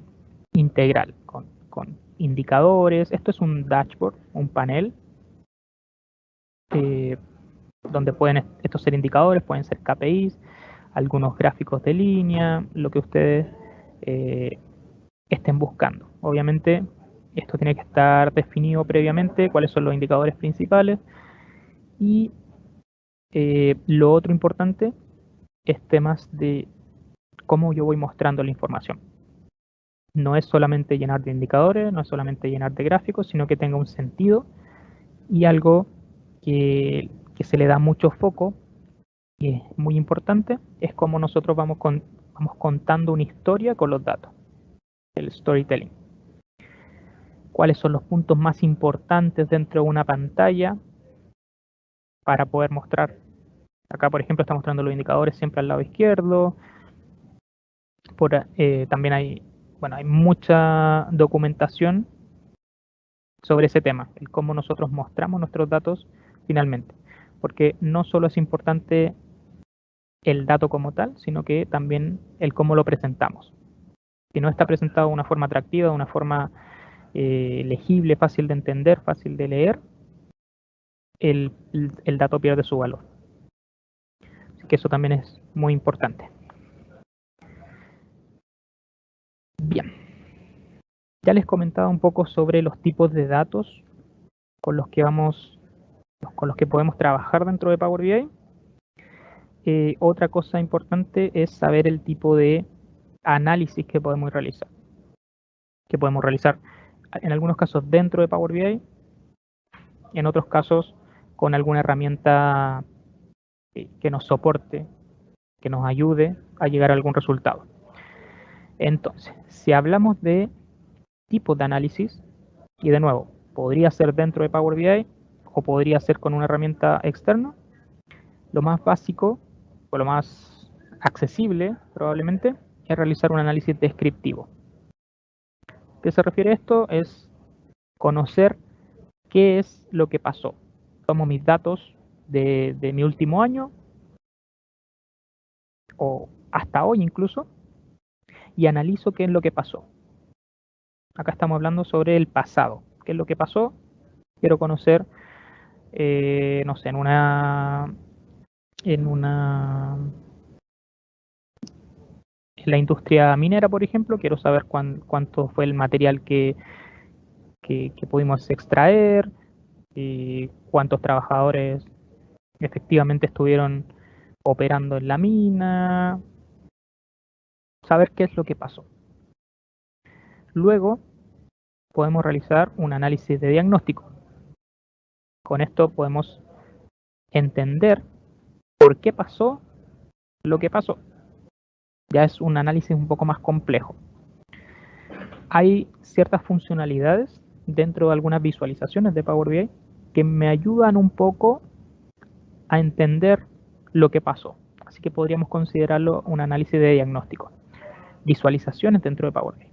integral con indicadores. Esto es un dashboard, un panel, donde pueden estos ser indicadores, pueden ser KPIs, algunos gráficos de línea, lo que ustedes estén buscando. Obviamente esto tiene que estar definido previamente, cuáles son los indicadores principales. Y lo otro importante es temas de cómo yo voy mostrando la información. No es solamente llenar de indicadores, no es solamente llenar de gráficos, sino que tenga un sentido y algo que se le da mucho foco y es muy importante, es cómo nosotros vamos contando una historia con los datos, el storytelling. Cuáles son los puntos más importantes dentro de una pantalla para poder mostrar. Acá, por ejemplo, está mostrando los indicadores siempre al lado izquierdo. También hay mucha documentación sobre ese tema, el cómo nosotros mostramos nuestros datos finalmente. Porque no solo es importante el dato como tal, sino que también el cómo lo presentamos. Si no está presentado de una forma atractiva, de una forma legible, fácil de entender, fácil de leer, el dato pierde su valor. Así que eso también es muy importante. Bien. Ya les comentaba un poco sobre los tipos de datos con los que podemos trabajar dentro de Power BI. Otra cosa importante es saber el tipo de análisis que podemos realizar. Que podemos realizar en algunos casos dentro de Power BI, en otros casos con alguna herramienta que nos soporte, que nos ayude a llegar a algún resultado. Entonces, si hablamos de tipos de análisis, y de nuevo, podría ser dentro de Power BI o podría ser con una herramienta externa, lo más básico o lo más accesible probablemente es realizar un análisis descriptivo. ¿Qué se refiere a esto? Es conocer qué es lo que pasó. Tomo mis datos de mi último año o hasta hoy incluso y analizo qué es lo que pasó. Acá estamos hablando sobre el pasado. ¿Qué es lo que pasó? Quiero conocer, no sé, en la industria minera, por ejemplo, quiero saber cuánto fue el material que pudimos extraer, y cuántos trabajadores efectivamente estuvieron operando en la mina, saber qué es lo que pasó. Luego podemos realizar un análisis de diagnóstico. Con esto podemos entender por qué pasó lo que pasó. Ya es un análisis un poco más complejo. Hay ciertas funcionalidades dentro de algunas visualizaciones de Power BI que me ayudan un poco a entender lo que pasó. Así que podríamos considerarlo un análisis de diagnóstico. Visualizaciones dentro de Power BI.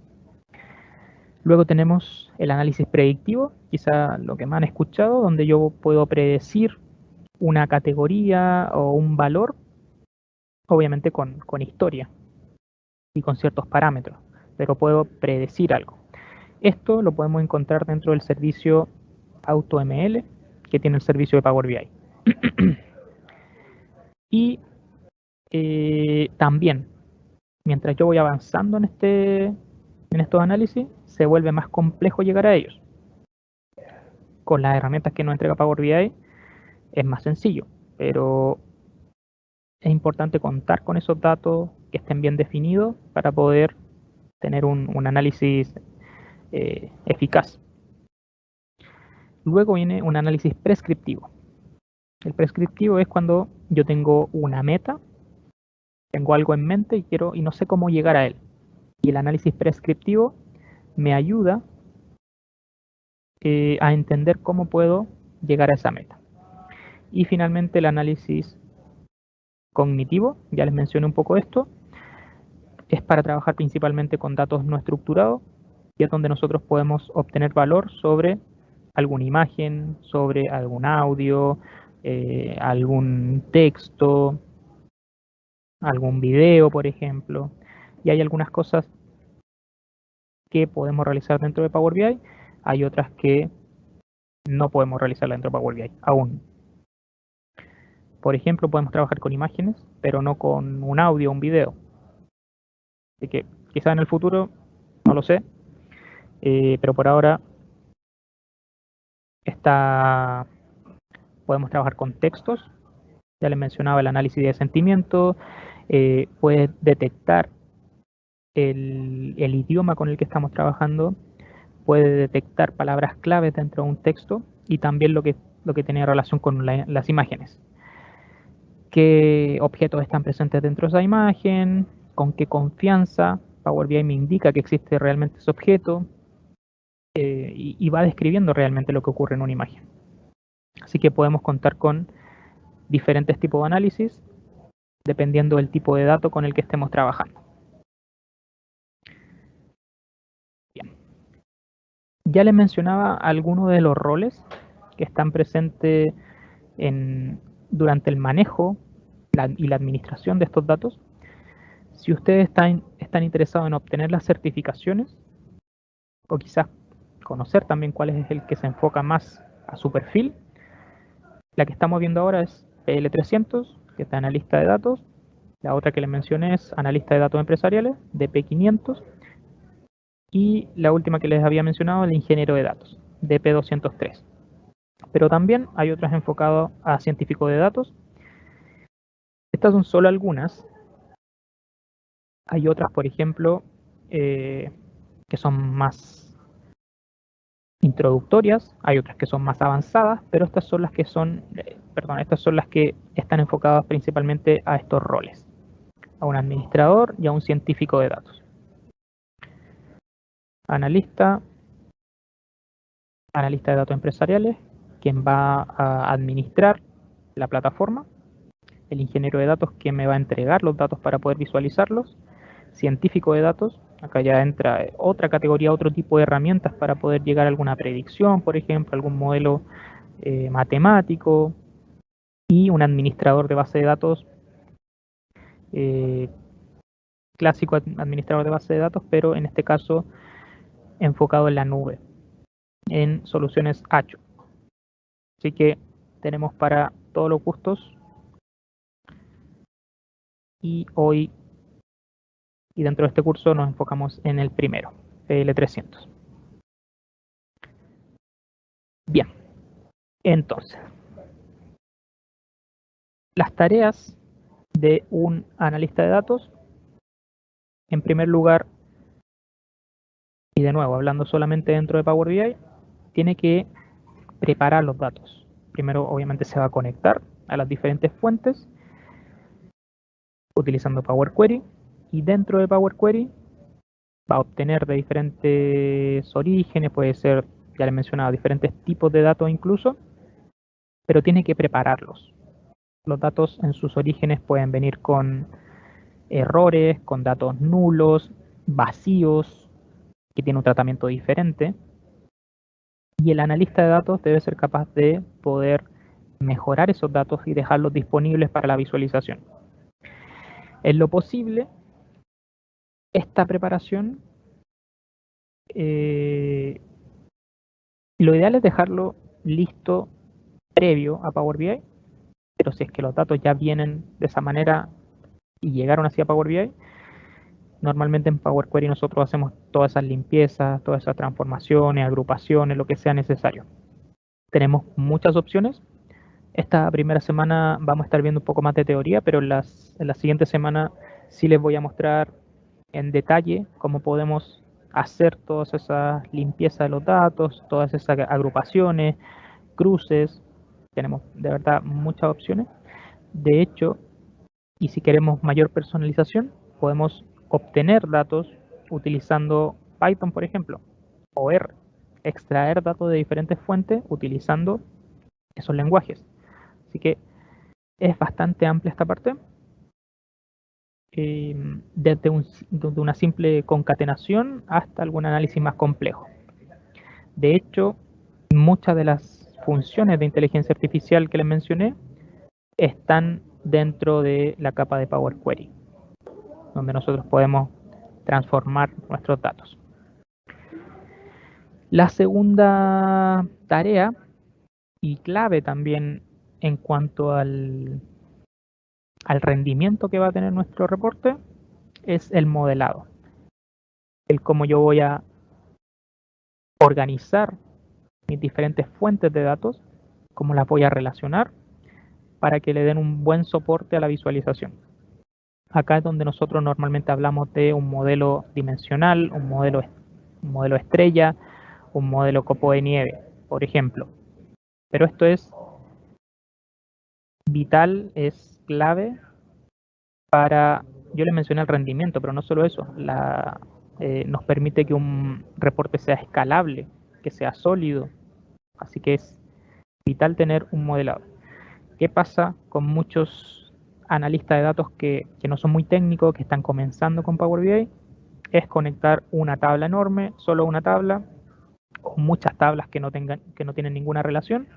Luego tenemos el análisis predictivo, quizá lo que más han escuchado, donde yo puedo predecir una categoría o un valor, obviamente con historia y con ciertos parámetros, pero puedo predecir algo. Esto lo podemos encontrar dentro del servicio AutoML que tiene el servicio de Power BI. Y también, mientras yo voy avanzando en estos análisis, se vuelve más complejo llegar a ellos. Con las herramientas que nos entrega Power BI es más sencillo, pero es importante contar con esos datos que estén bien definidos para poder tener un análisis eficaz. Luego viene un análisis prescriptivo. El prescriptivo es cuando yo tengo una meta, tengo algo en mente y no sé cómo llegar a él. Y el análisis prescriptivo me ayuda a entender cómo puedo llegar a esa meta. Y finalmente el análisis cognitivo, ya les mencioné un poco esto, es para trabajar principalmente con datos no estructurados y es donde nosotros podemos obtener valor sobre alguna imagen, sobre algún audio, algún texto, algún video, por ejemplo. Y hay algunas cosas que podemos realizar dentro de Power BI, hay otras que no podemos realizar dentro de Power BI aún. Por ejemplo, podemos trabajar con imágenes, pero no con un audio o un video. Así que quizá en el futuro, no lo sé, pero por ahora podemos trabajar con textos. Ya les mencionaba el análisis de sentimiento, puede detectar el idioma con el que estamos trabajando, puede detectar palabras claves dentro de un texto y también lo que tiene relación con las imágenes. Qué objetos están presentes dentro de esa imagen, con qué confianza Power BI me indica que existe realmente ese objeto, y va describiendo realmente lo que ocurre en una imagen. Así que podemos contar con diferentes tipos de análisis dependiendo del tipo de dato con el que estemos trabajando. Bien. Ya les mencionaba algunos de los roles que están presentes durante el manejo y la administración de estos datos. Si ustedes están interesados en obtener las certificaciones o quizás conocer también cuál es el que se enfoca más a su perfil, la que estamos viendo ahora es PL300, que está analista de datos. La otra que les mencioné es analista de datos empresariales, DP500. Y la última que les había mencionado, el ingeniero de datos, DP203. Pero también hay otras enfocadas a científico de datos. Estas son solo algunas. Hay otras, por ejemplo, que son más introductorias, hay otras que son más avanzadas, pero estas son las que están enfocadas principalmente a estos roles, a un administrador y a un científico de datos. Analista de datos empresariales, quien va a administrar la plataforma. El ingeniero de datos, quien me va a entregar los datos para poder visualizarlos. Científico de datos, acá ya entra otra categoría, otro tipo de herramientas para poder llegar a alguna predicción, por ejemplo, algún modelo matemático. Y un administrador de base de datos, clásico administrador de base de datos, pero en este caso enfocado en la nube, en soluciones Azure. Así que tenemos para todos los gustos y hoy y dentro de este curso nos enfocamos en el primero, PL300. Bien, entonces, las tareas de un analista de datos, en primer lugar, y de nuevo, hablando solamente dentro de Power BI, tiene que preparar los datos. Primero, obviamente, se va a conectar a las diferentes fuentes utilizando Power Query, y dentro de Power Query va a obtener de diferentes orígenes, puede ser, ya les mencionaba, diferentes tipos de datos incluso, pero tiene que prepararlos. Los datos en sus orígenes pueden venir con errores, con datos nulos, vacíos, que tienen un tratamiento diferente. Y el analista de datos debe ser capaz de poder mejorar esos datos y dejarlos disponibles para la visualización. En lo posible, esta preparación, lo ideal es dejarlo listo previo a Power BI, pero si es que los datos ya vienen de esa manera y llegaron así a Power BI, normalmente en Power Query nosotros hacemos todas esas limpiezas, todas esas transformaciones, agrupaciones, lo que sea necesario. Tenemos muchas opciones. Esta primera semana vamos a estar viendo un poco más de teoría, pero en la siguiente semana sí les voy a mostrar en detalle cómo podemos hacer todas esas limpiezas de los datos, todas esas agrupaciones, cruces. Tenemos de verdad muchas opciones. De hecho, y si queremos mayor personalización, podemos obtener datos utilizando Python, por ejemplo, o R, extraer datos de diferentes fuentes utilizando esos lenguajes. Así que es bastante amplia esta parte. Desde una simple concatenación hasta algún análisis más complejo. De hecho, muchas de las funciones de inteligencia artificial que les mencioné están dentro de la capa de Power Query, donde nosotros podemos transformar nuestros datos. La segunda tarea y clave también en cuanto al rendimiento que va a tener nuestro reporte es el modelado. El cómo yo voy a organizar mis diferentes fuentes de datos, cómo las voy a relacionar para que le den un buen soporte a la visualización. Acá es donde nosotros normalmente hablamos de un modelo dimensional, un modelo estrella, un modelo copo de nieve, por ejemplo. Pero esto es vital, es clave para, yo le mencioné el rendimiento, pero no solo eso, nos permite que un reporte sea escalable, que sea sólido, así que es vital tener un modelado. ¿Qué pasa con muchos analistas de datos que no son muy técnicos, que están comenzando con Power BI? Es conectar una tabla enorme, solo una tabla, o muchas tablas que no tienen ninguna relación,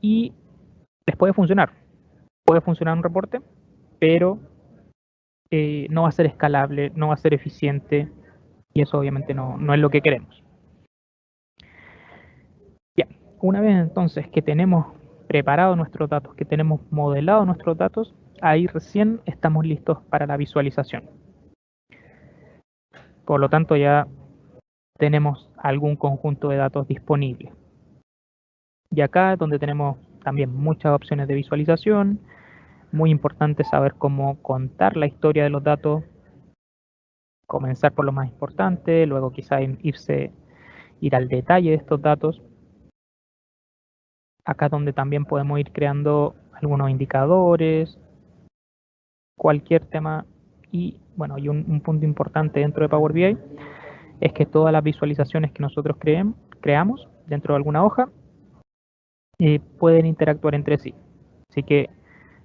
y les puede funcionar. Puede funcionar un reporte, pero no va a ser escalable, no va a ser eficiente, y eso obviamente no es lo que queremos. Bien, una vez entonces que tenemos preparados nuestros datos, que tenemos modelados nuestros datos, ahí recién estamos listos para la visualización. Por lo tanto, ya tenemos algún conjunto de datos disponible. Y acá es donde tenemos también muchas opciones de visualización. Muy importante saber cómo contar la historia de los datos, comenzar por lo más importante, luego quizá ir al detalle de estos datos. Acá es donde también podemos ir creando algunos indicadores, cualquier tema. Y bueno, y un punto importante dentro de Power BI es que todas las visualizaciones que nosotros creamos dentro de alguna hoja pueden interactuar entre sí. Así que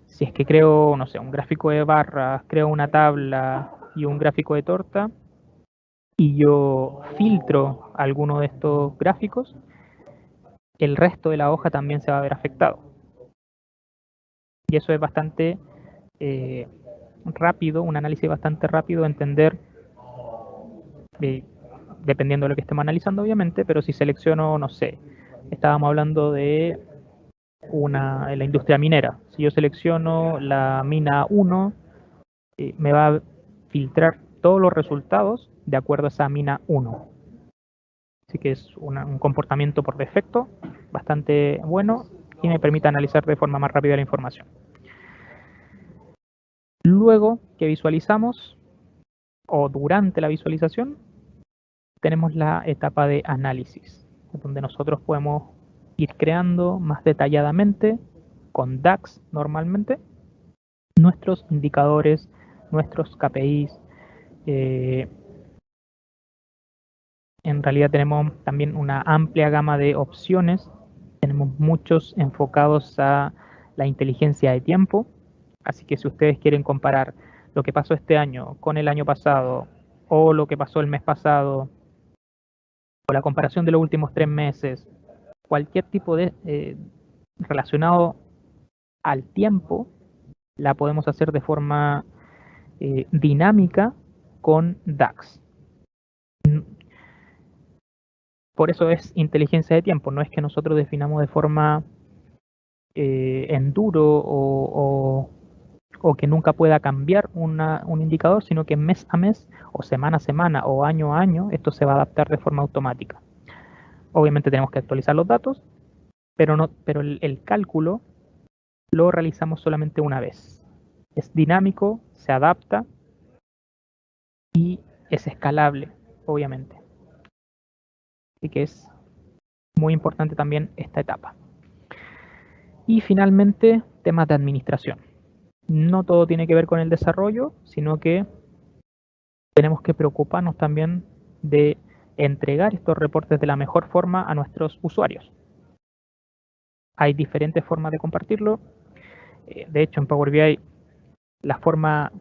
si es que creo, no sé, un gráfico de barras, creo una tabla y un gráfico de torta, y yo filtro alguno de estos gráficos, el resto de la hoja también se va a ver afectado. Y eso es bastante rápido, un análisis bastante rápido de entender, dependiendo de lo que estemos analizando obviamente, pero si selecciono, no sé, estábamos hablando de la industria minera. Si yo selecciono la mina 1, me va a filtrar todos los resultados de acuerdo a esa mina 1. Así que es un comportamiento por defecto bastante bueno y me permite analizar de forma más rápida la información. Luego que visualizamos, o durante la visualización, tenemos la etapa de análisis, donde nosotros podemos ir creando más detalladamente, con DAX normalmente, nuestros indicadores, nuestros KPIs. En realidad tenemos también una amplia gama de opciones. Tenemos muchos enfocados a la inteligencia de tiempo. Así que si ustedes quieren comparar lo que pasó este año con el año pasado, o lo que pasó el mes pasado, o la comparación de los últimos 3 meses, cualquier tipo de relacionado al tiempo, la podemos hacer de forma dinámica con DAX. Por eso es inteligencia de tiempo, no es que nosotros definamos de forma enduro o que nunca pueda cambiar un indicador, sino que mes a mes o semana a semana o año a año esto se va a adaptar de forma automática. Obviamente tenemos que actualizar los datos, pero el cálculo lo realizamos solamente una vez. Es dinámico, se adapta y es escalable, obviamente. Así que es muy importante también esta etapa. Y finalmente, temas de administración. No todo tiene que ver con el desarrollo, sino que tenemos que preocuparnos también de entregar estos reportes de la mejor forma a nuestros usuarios. Hay diferentes formas de compartirlo. De hecho, en Power BI, la forma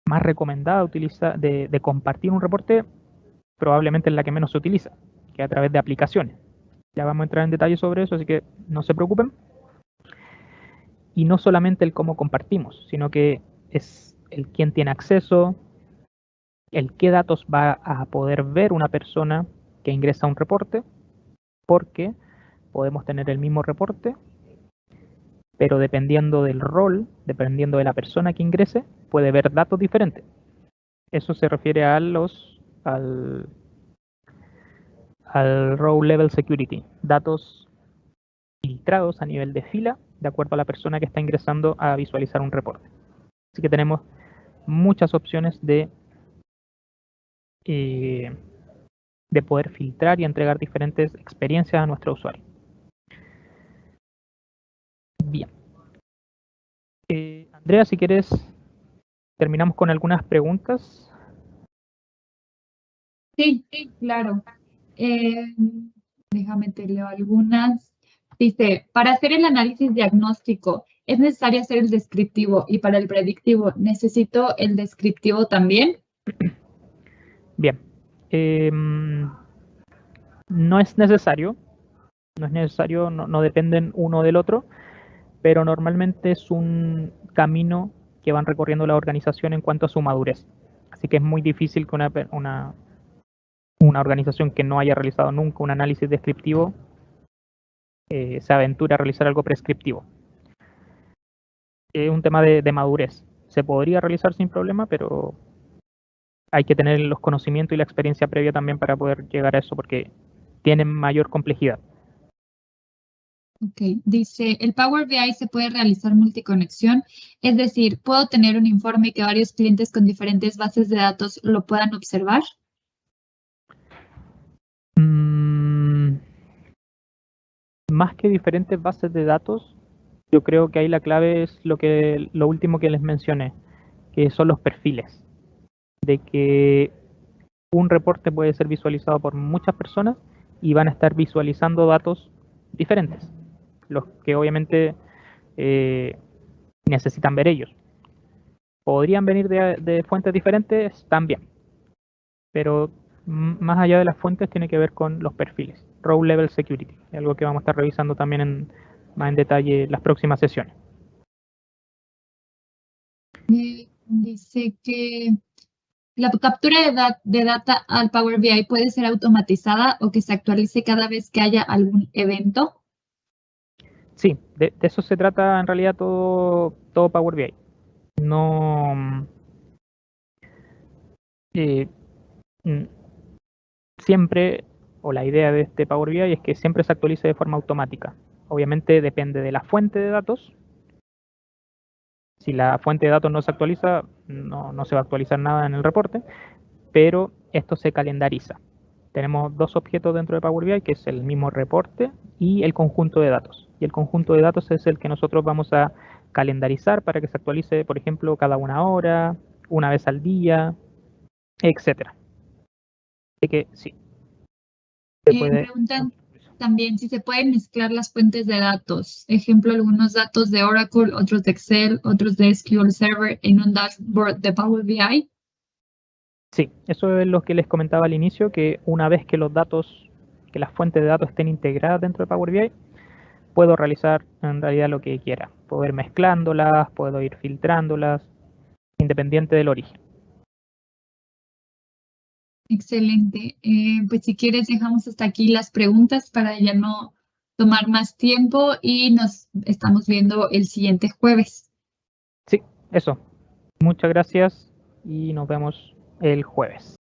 más recomendada de compartir un reporte probablemente es la que menos se utiliza, que es a través de aplicaciones. Ya vamos a entrar en detalle sobre eso, así que no se preocupen. Y no solamente el cómo compartimos, sino que es el quién tiene acceso, el qué datos va a poder ver una persona que ingresa a un reporte, porque podemos tener el mismo reporte, pero dependiendo del rol, dependiendo de la persona que ingrese, puede ver datos diferentes. Eso se refiere al row level security, datos filtrados a nivel de fila, de acuerdo a la persona que está ingresando a visualizar un reporte. Así que tenemos muchas opciones de poder filtrar y entregar diferentes experiencias a nuestro usuario. Bien. Andrea, si quieres, terminamos con algunas preguntas. Sí, claro. Déjame te leo algunas. Dice, para hacer el análisis diagnóstico, ¿es necesario hacer el descriptivo? Y para el predictivo, ¿necesito el descriptivo también? Bien. No es necesario, no dependen uno del otro, pero normalmente es un camino que van recorriendo la organización en cuanto a su madurez. Así que es muy difícil que una organización que no haya realizado nunca un análisis descriptivo se aventure a realizar algo prescriptivo. Es un tema de madurez. Se podría realizar sin problema, pero hay que tener los conocimientos y la experiencia previa también para poder llegar a eso, porque tienen mayor complejidad. Ok, dice, el Power BI se puede realizar multiconexión, es decir, ¿puedo tener un informe que varios clientes con diferentes bases de datos lo puedan observar? Más que diferentes bases de datos, yo creo que ahí la clave es lo último que les mencioné, que son los perfiles. De que un reporte puede ser visualizado por muchas personas y van a estar visualizando datos diferentes, los que obviamente necesitan ver ellos. Podrían venir de fuentes diferentes también, pero más allá de las fuentes tiene que ver con los perfiles. Row Level Security, algo que vamos a estar revisando también más en detalle en las próximas sesiones. Dice que la captura de data al Power BI puede ser automatizada o que se actualice cada vez que haya algún evento. Sí, de eso se trata en realidad todo Power BI. No siempre, o la idea de este Power BI es que siempre se actualice de forma automática. Obviamente depende de la fuente de datos. Si la fuente de datos no se actualiza, no se va a actualizar nada en el reporte, pero esto se calendariza. Tenemos dos objetos dentro de Power BI, que es el mismo reporte y el conjunto de datos. Y el conjunto de datos es el que nosotros vamos a calendarizar para que se actualice, por ejemplo, cada una hora, una vez al día, etcétera. Así que sí. Preguntan También si se pueden mezclar las fuentes de datos. Ejemplo, algunos datos de Oracle, otros de Excel, otros de SQL Server en un dashboard de Power BI. Sí, eso es lo que les comentaba al inicio, que una vez que que las fuentes de datos estén integradas dentro de Power BI, puedo realizar en realidad lo que quiera. Puedo ir mezclándolas, puedo ir filtrándolas, independiente del origen. Excelente. Pues si quieres dejamos hasta aquí las preguntas para ya no tomar más tiempo y nos estamos viendo el siguiente jueves. Sí, eso. Muchas gracias y nos vemos el jueves.